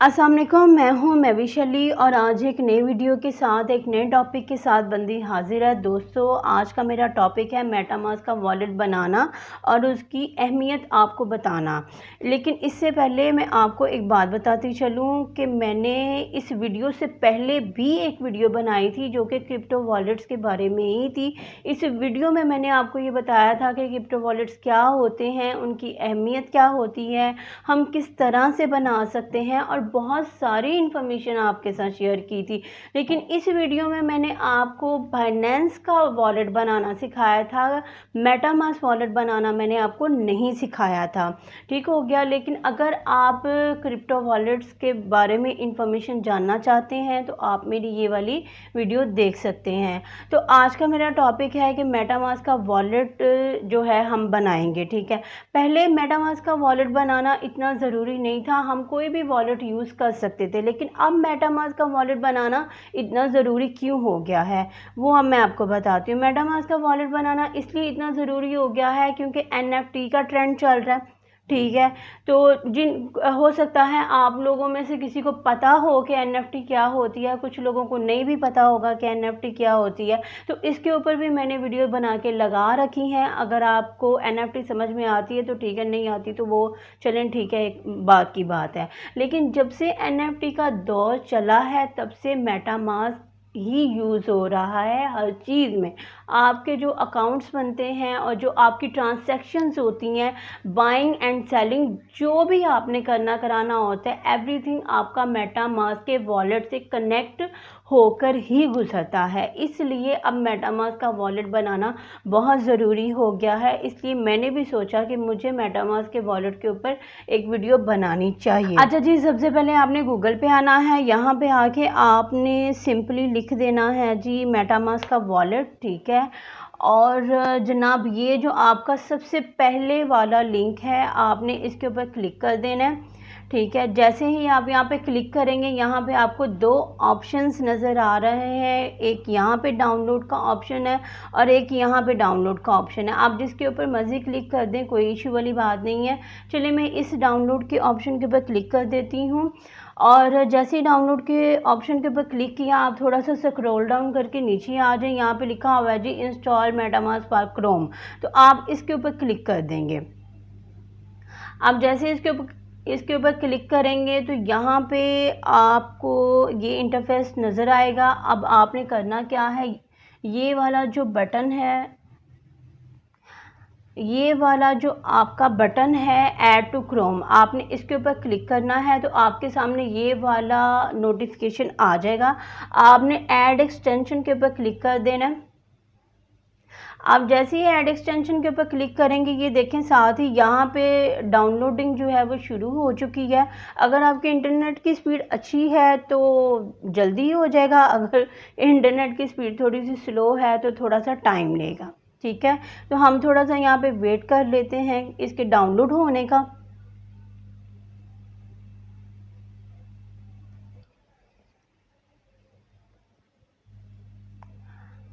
अस्सलाम वालेकुम, मैं हूँ महविश और आज एक नई वीडियो के साथ एक नए टॉपिक के साथ बंदी हाजिर है। दोस्तों, आज का मेरा टॉपिक है मेटामास्क का वॉलेट बनाना और उसकी अहमियत आपको बताना। लेकिन इससे पहले मैं आपको एक बात बताती चलूँ कि मैंने इस वीडियो से पहले भी एक वीडियो बनाई थी जो कि क्रिप्टो वॉलेट्स के बारे में ही थी। इस वीडियो में मैंने आपको ये बताया था कि क्रिप्टो वॉलेट्स क्या होते हैं, उनकी अहमियत क्या होती है, हम किस तरह से बना सकते हैं और बहुत सारी इन्फॉर्मेशन आपके साथ शेयर की थी। लेकिन इस वीडियो में मैंने आपको बाइनेंस का वॉलेट बनाना सिखाया था, मेटामास्क वॉलेट बनाना मैंने आपको नहीं सिखाया था। ठीक हो गया। लेकिन अगर आप क्रिप्टो वॉलेट्स के बारे में इंफॉर्मेशन जानना चाहते हैं तो आप मेरी ये वाली वीडियो देख सकते हैं। तो आज का मेरा टॉपिक है कि मेटामास्क का वॉलेट जो है हम बनाएंगे। ठीक है, पहले मेटामास्क का वॉलेट बनाना इतना ज़रूरी नहीं था, हम कोई भी वॉलेट यूज़ कर सकते थे। लेकिन अब मेटामास्क का वॉलेट बनाना इतना ज़रूरी क्यों हो गया है, वो अब मैं आपको बताती हूँ। मेटामास्क का वॉलेट बनाना इसलिए इतना ज़रूरी हो गया है क्योंकि एनएफटी का ट्रेंड चल रहा है। ठीक है, तो हो सकता है आप लोगों में से किसी को पता हो कि एनएफटी क्या होती है, कुछ लोगों को नहीं भी पता होगा कि एनएफटी क्या होती है। तो इसके ऊपर भी मैंने वीडियो बना के लगा रखी हैं। अगर आपको एनएफटी समझ में आती है तो ठीक है, नहीं आती तो वो चलें, ठीक है, एक बात की बात है। लेकिन जब से एनएफटी का दौर चला है तब से मेटामास्क ही यूज़ हो रहा है हर चीज़ में। आपके जो अकाउंट्स बनते हैं और जो आपकी ट्रांजैक्शंस होती हैं, बाइंग एंड सेलिंग, जो भी आपने करना कराना होता है, एवरीथिंग आपका मेटामास्क के वॉलेट से कनेक्ट होकर ही गुजरता है। इसलिए अब मेटामास्क का वॉलेट बनाना बहुत ज़रूरी हो गया है। इसलिए मैंने भी सोचा कि मुझे मेटामास्क के वॉलेट के ऊपर एक वीडियो बनानी चाहिए। अच्छा जी, सबसे पहले आपने गूगल पे आना है। यहाँ पे आके आपने सिंपली लिख देना है जी मेटामास्क का वॉलेट। ठीक है, और जनाब ये जो आपका सबसे पहले वाला लिंक है आपने इसके ऊपर क्लिक कर देना है। ठीक है, जैसे ही आप यहाँ पे क्लिक करेंगे यहाँ पे आपको दो ऑप्शंस नज़र आ रहे हैं, एक यहाँ पे डाउनलोड का ऑप्शन है और एक यहाँ पे डाउनलोड का ऑप्शन है। आप जिसके ऊपर मर्ज़ी क्लिक कर दें, कोई इशू वाली बात नहीं है। चलिए मैं इस डाउनलोड के ऑप्शन के ऊपर क्लिक कर देती हूँ और जैसे ही डाउनलोड के ऑप्शन के ऊपर क्लिक किया आप थोड़ा सा स्क्रॉल डाउन करके नीचे आ जाए। यहाँ पे लिखा हुआ है जी इंस्टॉल मेटामास्क फॉर क्रोम, तो आप इसके ऊपर क्लिक कर देंगे। आप जैसे इसके ऊपर क्लिक करेंगे तो यहाँ पे आपको ये इंटरफेस नज़र आएगा। अब आपने करना क्या है, ये वाला जो बटन है, ये वाला जो आपका बटन है ऐड टू क्रोम, आपने इसके ऊपर क्लिक करना है तो आपके सामने ये वाला नोटिफिकेशन आ जाएगा। आपने ऐड एक्सटेंशन के ऊपर क्लिक कर देना है। आप जैसे ही ऐड एक्सटेंशन के ऊपर क्लिक करेंगे ये देखें साथ ही यहाँ पे डाउनलोडिंग जो है वो शुरू हो चुकी है। अगर आपके इंटरनेट की स्पीड अच्छी है तो जल्दी हो जाएगा, अगर इंटरनेट की स्पीड थोड़ी सी स्लो है तो थोड़ा सा टाइम लेगा। ठीक है, तो हम थोड़ा सा यहाँ पे वेट कर लेते हैं इसके डाउनलोड होने का।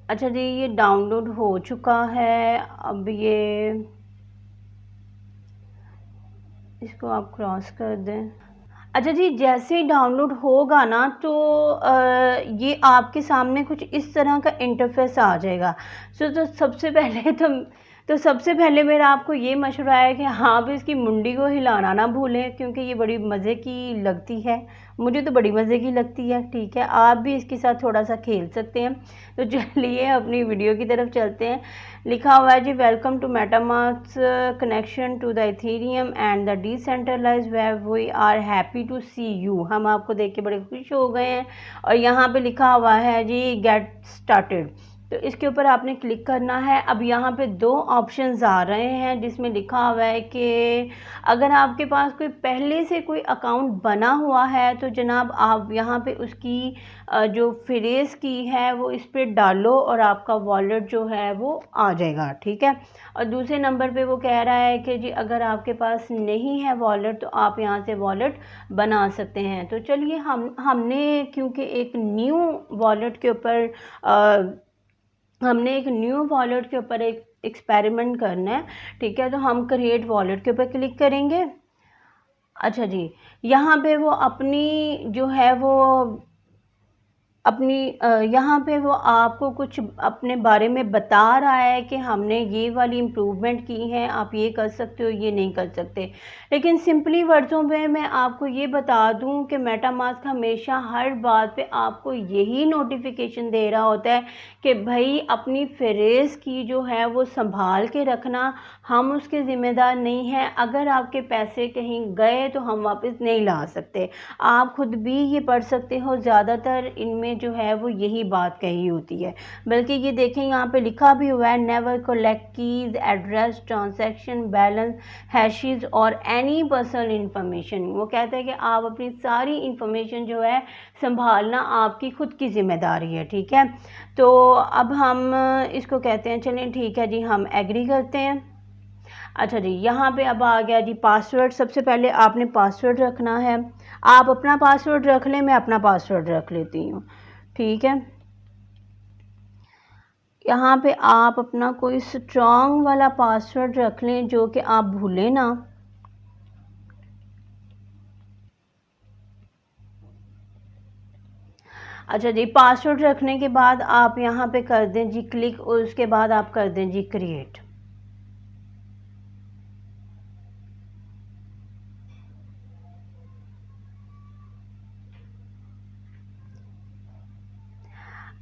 अच्छा जी, ये डाउनलोड हो चुका है। अब ये इसको आप क्रॉस कर दें। अच्छा जी, जैसे ही डाउनलोड होगा ना तो ये आपके सामने कुछ इस तरह का इंटरफेस आ जाएगा। तो सबसे पहले मेरा आपको ये मशवरा है कि हाँ भी इसकी मुंडी को हिलाना ना भूलें क्योंकि ये बड़ी मज़े की लगती है, मुझे तो बड़ी मज़े की लगती है। ठीक है, आप भी इसके साथ थोड़ा सा खेल सकते हैं। तो चलिए अपनी वीडियो की तरफ चलते हैं। लिखा हुआ है जी welcome to MetaMask connection to the Ethereum and the decentralised web, we are happy to see you. हम आपको देख के बड़े खुश हो गए हैं। और यहाँ पे लिखा हुआ है जी गेट स्टार्टेड, तो इसके ऊपर आपने क्लिक करना है। अब यहाँ पे दो ऑप्शंस आ रहे हैं जिसमें लिखा हुआ है कि अगर आपके पास कोई पहले से कोई अकाउंट बना हुआ है तो जनाब आप यहाँ पे उसकी जो फ्रेज़ की है वो इस पर डालो और आपका वॉलेट जो है वो आ जाएगा। ठीक है, और दूसरे नंबर पे वो कह रहा है कि जी अगर आपके पास नहीं है वॉलेट तो आप यहाँ से वॉलेट बना सकते हैं। तो चलिए हमने क्योंकि एक न्यू वॉलेट के ऊपर हमने एक न्यू वॉलेट के ऊपर एक एक्सपेरिमेंट करना है। ठीक है, तो हम क्रिएट वॉलेट के ऊपर क्लिक करेंगे अच्छा जी, यहाँ पे वो अपनी जो है वो अपनी यहाँ पे वो आपको कुछ अपने बारे में बता रहा है कि हमने ये वाली इम्प्रूवमेंट की है, आप ये कर सकते हो, ये नहीं कर सकते। लेकिन सिंपली वर्ड्सों में मैं आपको ये बता दूँ कि मेटामास्क हमेशा हर बात पे आपको यही नोटिफिकेशन दे रहा होता है कि भाई अपनी फ्रेज़ की जो है वो संभाल के रखना, हम उसके ज़िम्मेदार नहीं हैं। अगर आपके पैसे कहीं गए तो हम वापस नहीं ला सकते। आप खुद भी ये पढ़ सकते हो, ज़्यादातर इनमें जो है वो यही बात कही होती है। बल्कि ये देखें यहाँ पे लिखा भी हुआ है, never collect keys, address, transaction balance, hashes और एनी पर्सनल इंफॉर्मेशन। वो कहते हैं कि आप अपनी सारी इंफॉर्मेशन जो है संभालना आपकी खुद की जिम्मेदारी है, ठीक है। तो अब हम इसको कहते हैं, चलें ठीक है जी, हम एग्री करते हैं। अच्छा जी, यहाँ पे अब आ गया जी पासवर्ड। सबसे पहले आपने पासवर्ड रखना है। आप अपना पासवर्ड रख लें, मैं अपना पासवर्ड रख लेती हूँ, ठीक है। यहाँ पे आप अपना कोई स्ट्रॉन्ग वाला पासवर्ड रख लें जो कि आप भूलें ना। अच्छा जी, पासवर्ड रखने के बाद आप यहाँ पे कर दें जी क्लिक, और उसके बाद आप कर दें जी क्रिएट।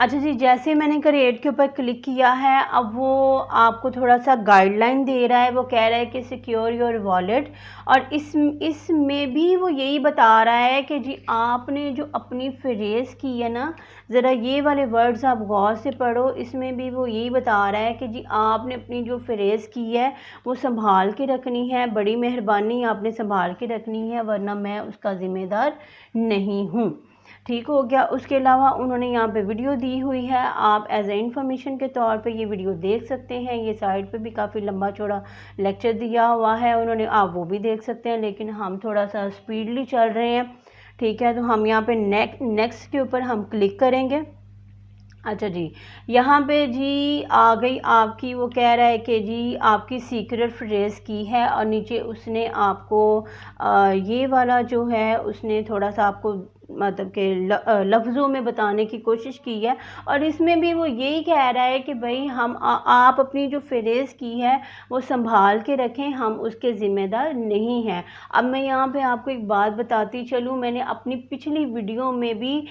अच्छा जी, जैसे मैंने क्रिएट के ऊपर क्लिक किया है, अब वो आपको थोड़ा सा गाइडलाइन दे रहा है। वो कह रहा है कि सिक्योर योर वॉलेट, और इसमें भी वो यही बता रहा है कि जी आपने जो अपनी फ्रेज़ की है ना, ज़रा ये वाले वर्ड्स आप गौर से पढ़ो। इसमें भी वो यही बता रहा है कि जी आपने अपनी जो फ्रेज़ की है वो संभाल के रखनी है। बड़ी मेहरबानी, आपने संभाल के रखनी है, वरना मैं उसका ज़िम्मेदार नहीं हूँ। ठीक हो गया। उसके अलावा उन्होंने यहाँ पे वीडियो दी हुई है, आप एज ए इंफॉर्मेशन के तौर पे ये वीडियो देख सकते हैं। ये साइड पे भी काफ़ी लंबा चौड़ा लेक्चर दिया हुआ है उन्होंने, आप वो भी देख सकते हैं। लेकिन हम थोड़ा सा स्पीडली चल रहे हैं, ठीक है। तो हम यहाँ पे नेक्स्ट के ऊपर हम क्लिक करेंगे। अच्छा जी, यहाँ पे जी आ गई आपकी, वो कह रहा है कि जी आपकी सीक्रेट फ्रेज़ की है, और नीचे उसने आपको ये वाला जो है उसने थोड़ा सा आपको मतलब कि लफ्ज़ों में बताने की कोशिश की है। और इसमें भी वो यही कह रहा है कि भाई आप अपनी जो फ्रेज़ की है वो संभाल के रखें, हम उसके ज़िम्मेदार नहीं हैं। अब मैं यहाँ पे आपको एक बात बताती चलूँ, मैंने अपनी पिछली वीडियो में भी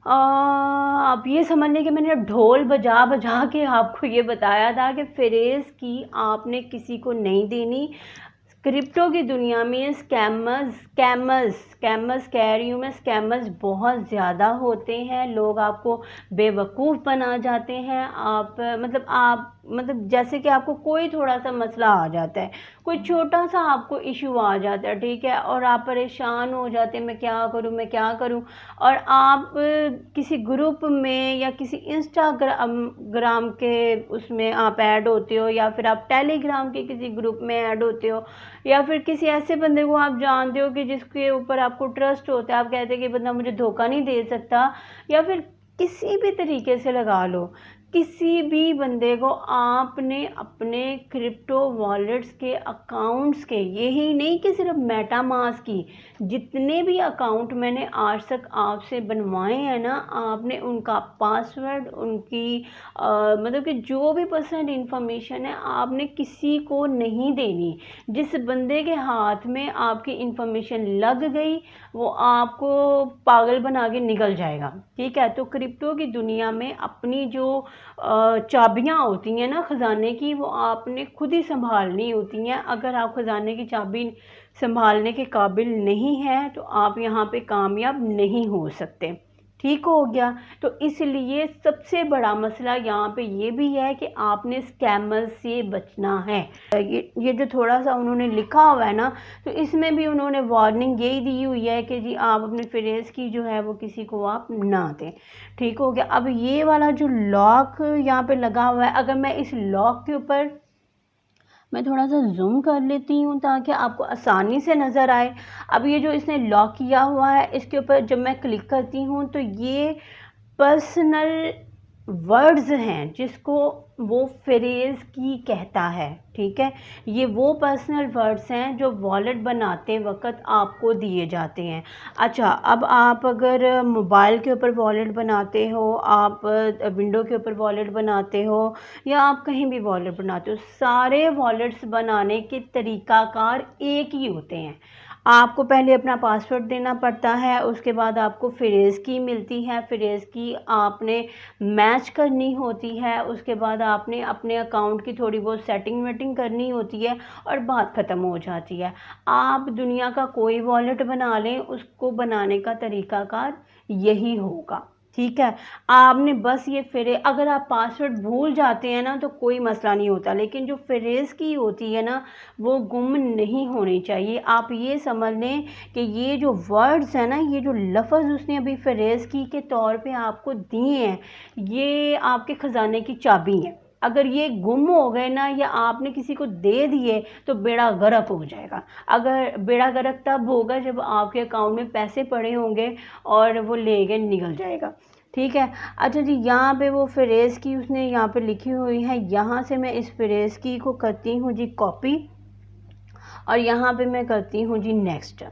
आप ये समझ लें कि मैंने ढोल बजा बजा के आपको ये बताया था कि फ्रेज़ की आपने किसी को नहीं देनी। क्रिप्टो की दुनिया में स्कैमर्स स्कैमर्स स्कैमर्स कह रही हूँ मैं, स्कैमर्स बहुत ज़्यादा होते हैं। लोग आपको बेवकूफ़ बना जाते हैं। आप मतलब जैसे कि आपको कोई थोड़ा सा मसला आ जाता है, कोई छोटा सा आपको इशू आ जाता है, ठीक है, और आप परेशान हो जाते हैं, मैं क्या करूँ, मैं क्या करूँ। और आप किसी ग्रुप में या किसी इंस्टाग्राम के उसमें आप ऐड होते हो, या फिर आप टेलीग्राम के किसी ग्रुप में ऐड होते हो, या फिर किसी ऐसे बंदे को आप जानते हो कि जिसके ऊपर आपको ट्रस्ट होता है, आप कहते हैं कि बंदा मुझे धोखा नहीं दे सकता, या फिर किसी भी तरीके से लगा लो, किसी भी बंदे को आपने अपने क्रिप्टो वॉलेट्स के अकाउंट्स के, यही नहीं कि सिर्फ मेटामास्क की, जितने भी अकाउंट मैंने आज तक आपसे बनवाए हैं ना, आपने उनका पासवर्ड, उनकी मतलब कि जो भी पर्सनल इंफॉर्मेशन है आपने किसी को नहीं देनी। जिस बंदे के हाथ में आपकी इंफॉर्मेशन लग गई वो आपको पागल बना के निकल जाएगा, ठीक है। तो क्रिप्टो की दुनिया में अपनी जो चाबियां होती हैं ना खजाने की, वो आपने खुद ही संभालनी होती हैं। अगर आप खजाने की चाबी संभालने के काबिल नहीं है तो आप यहाँ पे कामयाब नहीं हो सकते, ठीक हो गया। तो इसलिए सबसे बड़ा मसला यहाँ पे ये भी है कि आपने स्कैमर से बचना है। ये जो थोड़ा सा उन्होंने लिखा हुआ है ना, तो इसमें भी उन्होंने वार्निंग यही दी हुई है कि जी आप अपने फ्रेज़ की जो है वो किसी को आप ना दें, ठीक हो गया। अब ये वाला जो लॉक यहाँ पे लगा हुआ है, अगर मैं इस लॉक के ऊपर मैं थोड़ा सा जूम कर लेती हूँ ताकि आपको आसानी से नज़र आए। अब ये जो इसने लॉक किया हुआ है, इसके ऊपर जब मैं क्लिक करती हूँ तो ये पर्सनल वर्ड्स हैं जिसको वो फ्रेज़ की कहता है, ठीक है। ये वो पर्सनल वर्ड्स हैं जो वॉलेट बनाते वक़्त आपको दिए जाते हैं। अच्छा, अब आप अगर मोबाइल के ऊपर वॉलेट बनाते हो, आप विंडो के ऊपर वॉलेट बनाते हो, या आप कहीं भी वॉलेट बनाते हो, सारे वॉलेट्स बनाने के तरीक़ाकार एक ही होते हैं। आपको पहले अपना पासवर्ड देना पड़ता है, उसके बाद आपको फ्रेज़ की मिलती है, फ्रेज़ की आपने मैच करनी होती है, उसके बाद आपने अपने अकाउंट की थोड़ी बहुत सेटिंग वेटिंग करनी होती है और बात ख़त्म हो जाती है। आप दुनिया का कोई वॉलेट बना लें, उसको बनाने का तरीक़ाकार यही होगा, ठीक है। आपने बस ये अगर आप पासवर्ड भूल जाते हैं ना तो कोई मसला नहीं होता, लेकिन जो फ्रेज़ की होती है ना वो गुम नहीं होनी चाहिए। आप ये समझ लें कि ये जो वर्ड्स हैं ना, ये जो लफ़्ज़ उसने अभी फ्रेज़ की के तौर पे आपको दिए हैं, ये आपके ख़ज़ाने की चाबी है। अगर ये गुम हो गए ना या आपने किसी को दे दिए तो बेड़ा गर्क हो जाएगा। अगर बेड़ा गर्क तब होगा जब आपके अकाउंट में पैसे पड़े होंगे और वो ले के निकल जाएगा, ठीक है। अच्छा जी, यहाँ पे वो फ्रेज़ की उसने यहाँ पे लिखी हुई है, यहाँ से मैं इस फ्रेज़ की को करती हूँ जी कॉपी और यहाँ पे मैं करती हूँ जी नेक्स्ट।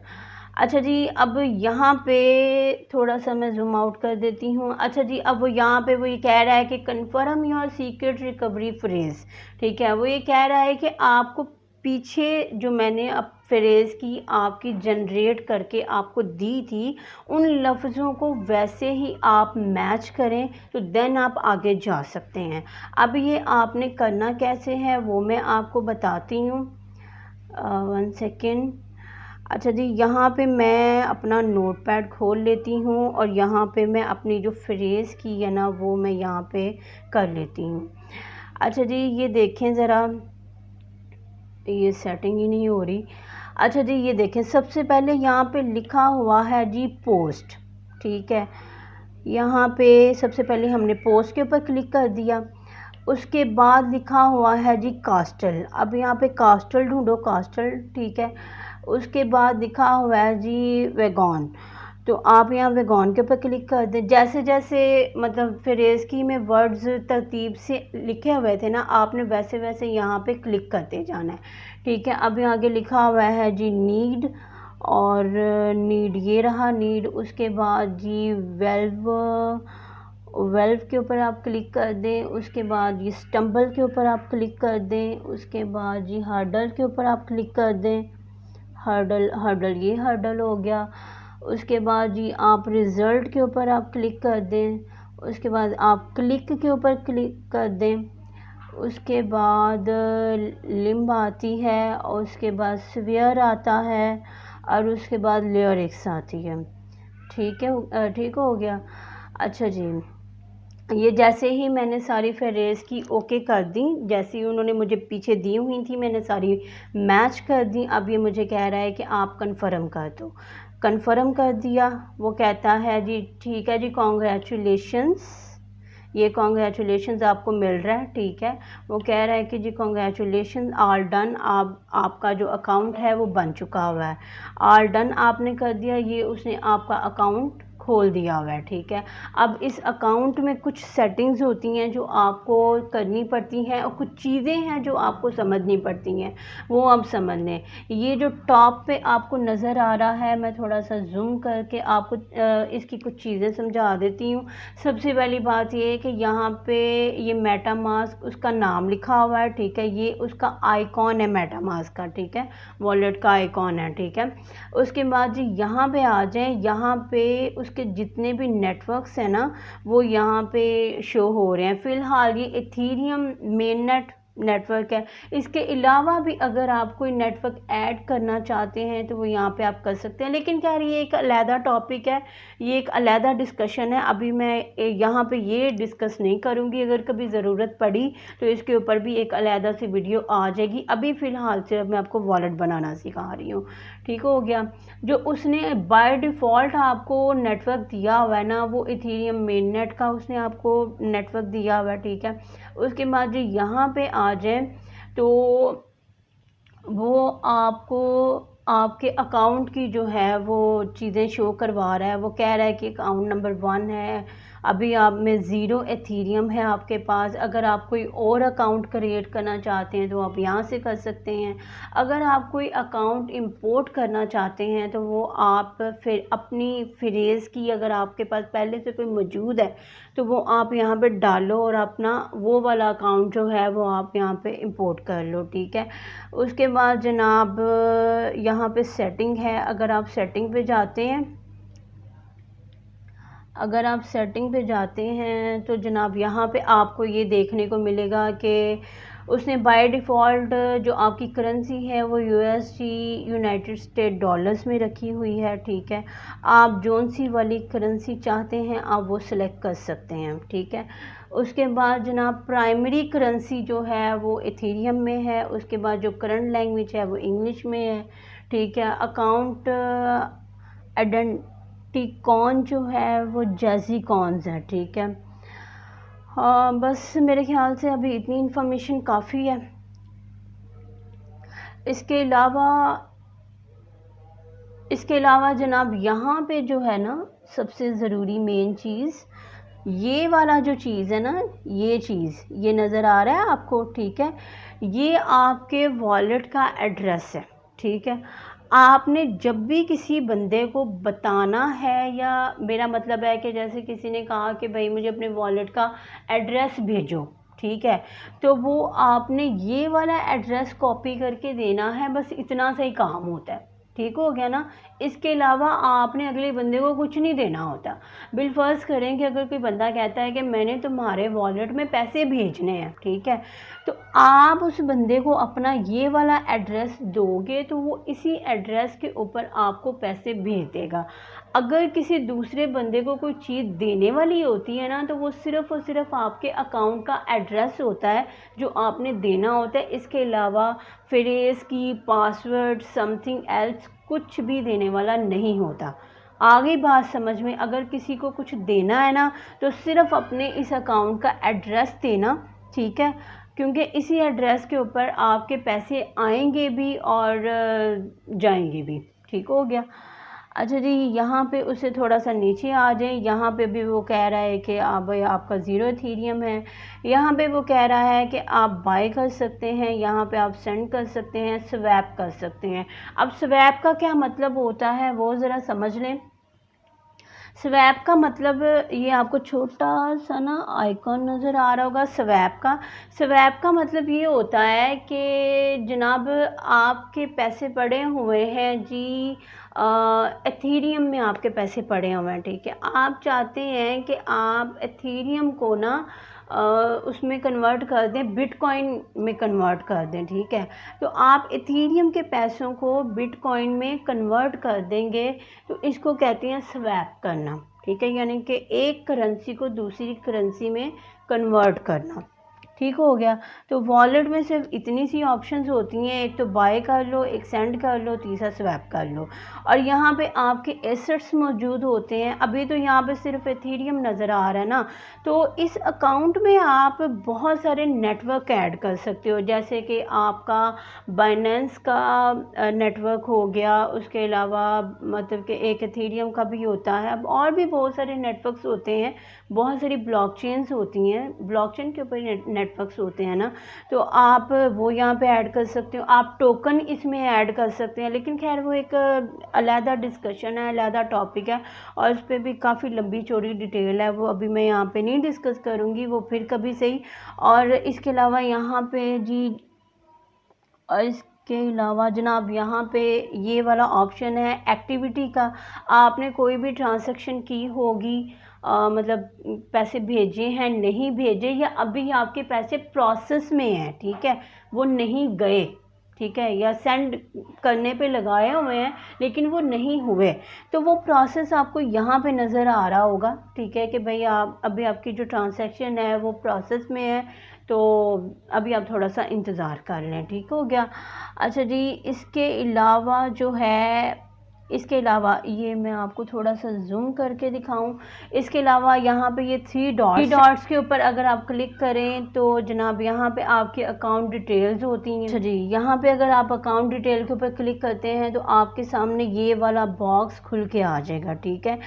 अच्छा जी, अब यहाँ पे थोड़ा-सा मैं ज़ूम आउट कर देती हूँ। अच्छा जी, अब वो यहाँ पे वो ये कह रहा है कि confirm your secret recovery phrase, ठीक है। वो ये कह रहा है कि आपको पीछे जो मैंने अब फ्रेज़ की आपकी जनरेट करके आपको दी थी, उन लफ्ज़ों को वैसे ही आप मैच करें तो देन आप आगे जा सकते हैं। अब ये आपने करना कैसे है वो मैं आपको बताती हूँ। 1 सेकेंड। अच्छा जी, यहाँ पे मैं अपना नोटपैड खोल लेती हूँ और यहाँ पे मैं अपनी जो फ्रेज़ की है ना वो मैं यहाँ पे कर लेती हूँ। अच्छा जी, ये देखें ज़रा, ये सेटिंग ही नहीं हो रही। अच्छा जी, ये देखें, सबसे पहले यहाँ पे लिखा हुआ है जी पोस्ट, ठीक है। यहाँ पे सबसे पहले हमने पोस्ट के ऊपर क्लिक कर दिया। उसके बाद लिखा हुआ है जी कास्टल। अब यहाँ पे कास्टल ढूँढो, कास्टल, ठीक है। उसके बाद लिखा हुआ है जी वैगॉन। तो आप यहाँ वैगॉन के ऊपर क्लिक कर दें। जैसे-जैसे मतलब फ्रेज़ की में वर्ड्स तरतीब से लिखे हुए थे ना, आपने वैसे-वैसे यहाँ पे क्लिक करते जाना है, ठीक है। अब यहाँ आगे लिखा हुआ है जी नीड, और नीड ये रहा नीड। उसके बाद जी वेल्व, वेल्व के ऊपर आप क्लिक कर दें। उसके बाद ये स्टम्बल के ऊपर आप क्लिक कर दें। उसके बाद जी हर्डल के ऊपर आप क्लिक कर दें। हर्डल, हर्डल ये हर्डल हो गया। उसके बाद जी आप रिज़ल्ट के ऊपर आप क्लिक कर दें। उसके बाद आप क्लिक के ऊपर क्लिक कर दें। उसके बाद लिम्ब आती है और उसके बाद स्वेयर आता है और उसके बाद लिरिक्स आती है, ठीक है। ठीक हो गया। अच्छा जी, ये जैसे ही मैंने सारी फ्रेज़ की ओके कर दी, जैसे ही उन्होंने मुझे पीछे दी हुई थी मैंने सारी मैच कर दी। अब ये मुझे कह रहा है कि आप कन्फर्म कर दो। कन्फर्म कर दिया। वो कहता है जी ठीक है जी, कॉन्ग्रेचुलेशंस, ये कॉन्ग्रेचुलेशंस आपको मिल रहा है, ठीक है। वो कह रहा है कि जी कॉन्ग्रेचुलेशन, ऑल डन, आपका जो अकाउंट है वो बन चुका हुआ है। ऑल डन आपने कर दिया, ये उसने आपका अकाउंट खोल दिया हुआ है, ठीक है। अब इस अकाउंट में कुछ सेटिंग्स होती हैं जो आपको करनी पड़ती हैं और कुछ चीज़ें हैं जो आपको समझनी पड़ती हैं, वो आप समझ लें। ये जो टॉप पे आपको नज़र आ रहा है, मैं थोड़ा सा जूम करके आपको इसकी कुछ चीज़ें समझा देती हूँ। सबसे पहली बात ये है कि यहाँ पे ये मेटामास्क उसका नाम लिखा हुआ है, ठीक है। ये उसका आइकॉन है मेटामास्क का, ठीक है, वॉलेट का आइकॉन है, ठीक है। उसके बाद जी यहाँ पे आ जाएं, यहाँ पे उसके जितने भी नेटवर्क्स हैं ना वो यहाँ पे शो हो रहे हैं। फ़िलहाल ये इथीरियम मेननेट नेटवर्क है। इसके अलावा भी अगर आप कोई नेटवर्क ऐड करना चाहते हैं तो वो यहाँ पे आप कर सकते हैं, लेकिन खैर ये एक अलहदा टॉपिक है, ये एक अलहदा डिस्कशन है। अभी मैं यहाँ पे ये डिस्कस नहीं करूँगी, अगर कभी ज़रूरत पड़ी तो इसके ऊपर भी एक अलहदा सी वीडियो आ जाएगी। अभी फ़िलहाल से मैं आपको वॉलेट बनाना सिखा रही हूँ, ठीक हो गया। जो उसने बाय डिफ़ॉल्ट आपको नेटवर्क दिया हुआ है ना, वो इथीरियम मेननेट का उसने आपको नेटवर्क दिया हुआ है, ठीक है। उसके बाद जो यहाँ पे आ जाए तो वो आपको आपके अकाउंट की जो है वो चीज़ें शो करवा रहा है। वो कह रहा है कि अकाउंट नंबर 1 है अभी आप में ज़ीरो एथीरियम है आपके पास। अगर आप कोई और अकाउंट क्रिएट करना चाहते हैं तो आप यहाँ से कर सकते हैं। अगर आप कोई अकाउंट इंपोर्ट करना चाहते हैं तो वो आप फिर अपनी फ्रेज़ की, अगर आपके पास पहले से कोई मौजूद है तो वो आप यहाँ पे डालो और अपना वो वाला अकाउंट जो है वो आप यहाँ पे इंपोर्ट कर लो, ठीक है। उसके बाद जनाब यहाँ पे सेटिंग है। अगर आप सेटिंग पे जाते हैं, अगर आप सेटिंग पे जाते हैं तो जनाब यहाँ पे आपको ये देखने को मिलेगा कि उसने बाय डिफ़ॉल्ट जो आपकी करेंसी है वो USD यूनाइटेड स्टेट डॉलर्स में रखी हुई है, ठीक है। आप जोन सी वाली करेंसी चाहते हैं आप वो सिलेक्ट कर सकते हैं, ठीक है। उसके बाद जनाब प्राइमरी करेंसी जो है वो इथेरियम में है। उसके बाद जो करंट लैंग्वेज है वो इंग्लिश में है, ठीक है। अकाउंट आइडेंटिकॉन जो है वो जैज़ी कॉन्स है, ठीक है। हाँ, बस मेरे ख्याल से अभी इतनी इन्फॉर्मेशन काफ़ी है। इसके अलावा जनाब यहाँ पे जो है ना सबसे ज़रूरी मेन चीज़, ये वाला जो चीज़ है ना, ये चीज़ ये नज़र आ रहा है आपको, ठीक है। ये आपके वॉलेट का एड्रेस है, ठीक है। आपने जब भी किसी बंदे को बताना है, या मेरा मतलब है कि जैसे किसी ने कहा कि भाई मुझे अपने वॉलेट का एड्रेस भेजो, ठीक है, तो वो आपने ये वाला एड्रेस कॉपी करके देना है, बस इतना सा ही काम होता है, ठीक हो गया ना। इसके अलावा आपने अगले बंदे को कुछ नहीं देना होता। बिलफर्ज करें कि अगर कोई बंदा कहता है कि मैंने तुम्हारे वॉलेट में पैसे भेजने हैं, ठीक है, तो आप उस बंदे को अपना ये वाला एड्रेस दोगे तो वो इसी एड्रेस के ऊपर आपको पैसे भेज देगा। अगर किसी दूसरे बंदे को कोई चीज़ देने वाली होती है ना तो वो सिर्फ़ और सिर्फ आपके अकाउंट का एड्रेस होता है जो आपने देना होता है। इसके अलावा फ्रेज़ की, पासवर्ड, समथिंग एल्स कुछ भी देने वाला नहीं होता। आगे बात समझ में, अगर किसी को कुछ देना है ना तो सिर्फ़ अपने इस अकाउंट का एड्रेस देना, ठीक है, क्योंकि इसी एड्रेस के ऊपर आपके पैसे आएंगे भी और जाएंगे भी, ठीक हो गया। अच्छा जी, यहाँ पे उससे थोड़ा सा नीचे आ जाए। यहाँ पे भी वो कह रहा है कि आप भाई आपका ज़ीरो इथेरियम है। यहाँ पे वो कह रहा है कि आप बाय कर सकते हैं, यहाँ पे आप सेंड कर सकते हैं, स्वैप कर सकते हैं। अब स्वैप का क्या मतलब होता है वो ज़रा समझ लें। स्वैप का मतलब, ये आपको छोटा सा ना आइकॉन नज़र आ रहा होगा स्वैप का मतलब ये होता है कि जनाब आपके पैसे पड़े हुए हैं जी, एथेरियम में आपके पैसे पड़े हुए हैं, ठीक है। आप चाहते हैं कि आप एथेरियम को ना उसमें कन्वर्ट कर दें, बिटकॉइन में कन्वर्ट कर दें, ठीक है। तो आप एथेरियम के पैसों को बिटकॉइन में कन्वर्ट कर देंगे तो इसको कहते हैं स्वैप करना, ठीक है, यानी कि एक करेंसी को दूसरी करेंसी में कन्वर्ट करना, ठीक हो गया। तो वॉलेट में सिर्फ इतनी सी ऑप्शंस होती हैं, एक तो बाय कर लो, एक सेंड कर लो, तीसरा स्वैप कर लो, और यहाँ पे आपके एसेट्स मौजूद होते हैं। अभी तो यहाँ पे सिर्फ एथेरियम नज़र आ रहा है ना, तो इस अकाउंट में आप बहुत सारे नेटवर्क ऐड कर सकते हो, जैसे कि आपका बाइनेंस का नेटवर्क हो गया, उसके अलावा मतलब कि एक एथेरियम का भी होता है, अब और भी बहुत सारे नेटवर्क्स होते हैं, बहुत सारी ब्लॉकचेन्स होती हैं, ब्लॉकचेन के ऊपर नेटवर्क्स होते हैं ना, तो आप वो यहाँ पे ऐड कर सकते हो। आप टोकन इसमें ऐड कर सकते हैं, लेकिन खैर वो एक अलहदा डिस्कशन है, अलहदा टॉपिक है, और उस पर भी काफ़ी लंबी चौड़ी डिटेल है, वो अभी मैं यहाँ पे नहीं डिस्कस करूँगी, वो फिर कभी सही। और इसके अलावा यहाँ पे जी, और इसके अलावा जनाब यहाँ पे ये वाला ऑप्शन है एक्टिविटी का। आपने कोई भी ट्रांसैक्शन की होगी, मतलब पैसे भेजे हैं, नहीं भेजे, या अभी आपके पैसे प्रोसेस में हैं, ठीक है, वो नहीं गए, ठीक है, या सेंड करने पे लगाए हुए हैं लेकिन वो नहीं हुए, तो वो प्रोसेस आपको यहाँ पे नज़र आ रहा होगा, ठीक है, कि भाई आप अभी आपकी जो ट्रांसैक्शन है वो प्रोसेस में है, तो अभी आप थोड़ा सा इंतज़ार कर लें, ठीक हो गया। अच्छा जी, इसके अलावा जो है इसके अलावा ये मैं आपको थोड़ा सा जूम करके दिखाऊं, इसके अलावा यहाँ पे ये थ्री डॉट्स के ऊपर अगर आप क्लिक करें तो जनाब यहाँ पे आपके अकाउंट डिटेल्स होती हैं। अच्छा जी, यहाँ पे अगर आप अकाउंट डिटेल के ऊपर क्लिक करते हैं तो आपके सामने ये वाला बॉक्स खुल के आ जाएगा, ठीक है,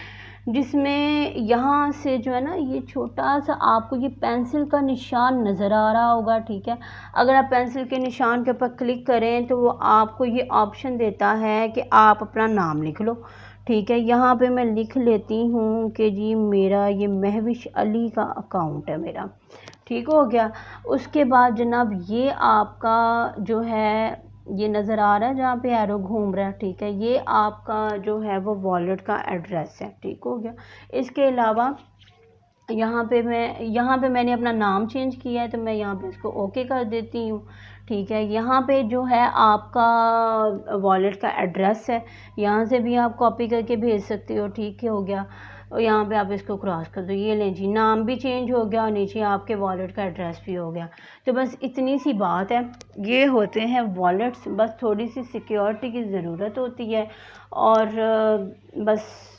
जिसमें यहाँ से जो है ना ये छोटा सा आपको ये पेंसिल का निशान नज़र आ रहा होगा, ठीक है। अगर आप पेंसिल के निशान के ऊपर क्लिक करें तो वो आपको ये ऑप्शन देता है कि आप अपना नाम लिख लो, ठीक है। यहाँ पे मैं लिख लेती हूँ कि जी मेरा ये महविश अली का अकाउंट है मेरा, ठीक हो गया। उसके बाद जनाब ये आपका जो है ये नज़र आ रहा है जहाँ पे एरो घूम रहा है, ठीक है, ये आपका जो है वो वॉलेट का एड्रेस है, ठीक हो गया। इसके अलावा यहाँ पे मैंने अपना नाम चेंज किया है तो मैं यहाँ पे इसको ओके कर देती हूँ, ठीक है। यहाँ पे जो है आपका वॉलेट का एड्रेस है, यहाँ से भी आप कॉपी करके भेज सकते हो, ठीक है, हो गया। और यहाँ पे आप इसको क्रॉस कर दो, ये लें जी, नाम भी चेंज हो गया और नीचे आपके वॉलेट का एड्रेस भी हो गया। तो बस इतनी सी बात है, ये होते हैं वॉलेट्स, बस थोड़ी सी सिक्योरिटी की ज़रूरत होती है और बस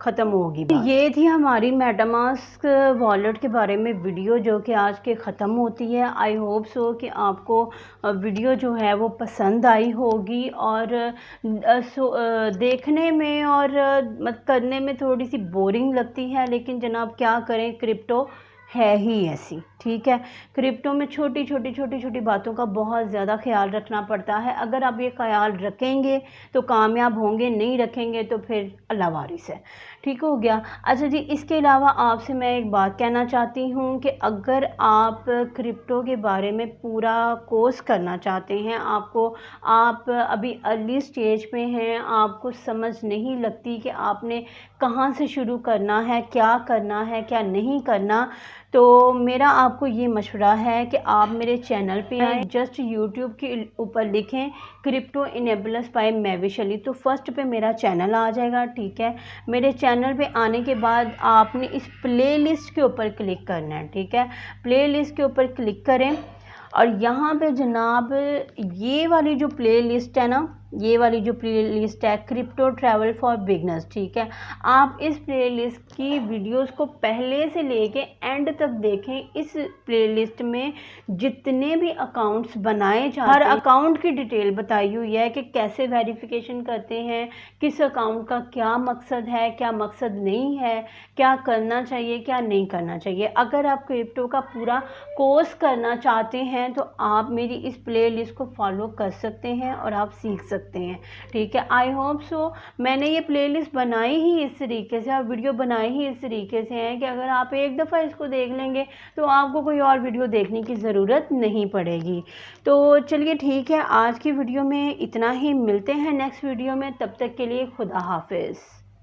ख़त्म होगी बात। ये थी हमारी मेटामास्क वॉलेट के बारे में वीडियो जो कि आज के ख़त्म होती है। आई होप सो कि आपको वीडियो जो है वो पसंद आई होगी और देखने में और करने में थोड़ी सी बोरिंग लगती है, लेकिन जनाब क्या करें, क्रिप्टो है ही ऐसी, ठीक है। क्रिप्टो में छोटी छोटी बातों का बहुत ज़्यादा ख्याल रखना पड़ता है। अगर आप ये ख्याल रखेंगे तो कामयाब होंगे, नहीं रखेंगे तो फिर अल्लाह वारिस है, ठीक हो गया। अच्छा जी, इसके अलावा आपसे मैं एक बात कहना चाहती हूँ कि अगर आप क्रिप्टो के बारे में पूरा कोर्स करना चाहते हैं, आप अभी अर्ली स्टेज पे हैं, आपको समझ नहीं लगती कि आपने कहाँ से शुरू करना है, क्या नहीं करना, तो मेरा आपको ये मशवरा है कि आप मेरे चैनल पे आएँ। जस्ट यूट्यूब के ऊपर लिखें crypto enablers by Mahvish Ali, तो फर्स्ट पे मेरा चैनल आ जाएगा, ठीक है। मेरे चैनल पे आने के बाद आपने इस प्लेलिस्ट के ऊपर क्लिक करना है, ठीक है। प्लेलिस्ट के ऊपर क्लिक करें और यहाँ पे जनाब ये वाली जो प्लेलिस्ट है ना, ये वाली जो प्लेलिस्ट है क्रिप्टो ट्रैवल फॉर बिगनर्स, ठीक है, आप इस प्लेलिस्ट की वीडियोस को पहले से लेके एंड तक देखें। इस प्लेलिस्ट में जितने भी अकाउंट्स बनाए जाते हैं, हर अकाउंट की डिटेल बताई हुई है कि कैसे वेरिफिकेशन करते हैं, किस अकाउंट का क्या मकसद है, क्या मकसद नहीं है, क्या करना चाहिए, क्या नहीं करना चाहिए। अगर आप क्रिप्टो का पूरा कोर्स करना चाहते हैं तो आप मेरी इस प्लेलिस्ट को फॉलो कर सकते हैं और आप सीख सकते हैं, ठीक है। आई होप सो मैंने ये प्लेलिस्ट बनाई ही इस तरीके से और वीडियो बनाई ही इस तरीके से है कि अगर आप एक दफ़ा इसको देख लेंगे तो आपको कोई और वीडियो देखने की ज़रूरत नहीं पड़ेगी। तो चलिए ठीक है, आज की वीडियो में इतना ही, मिलते हैं नेक्स्ट वीडियो में, तब तक के लिए खुदा हाफिज़।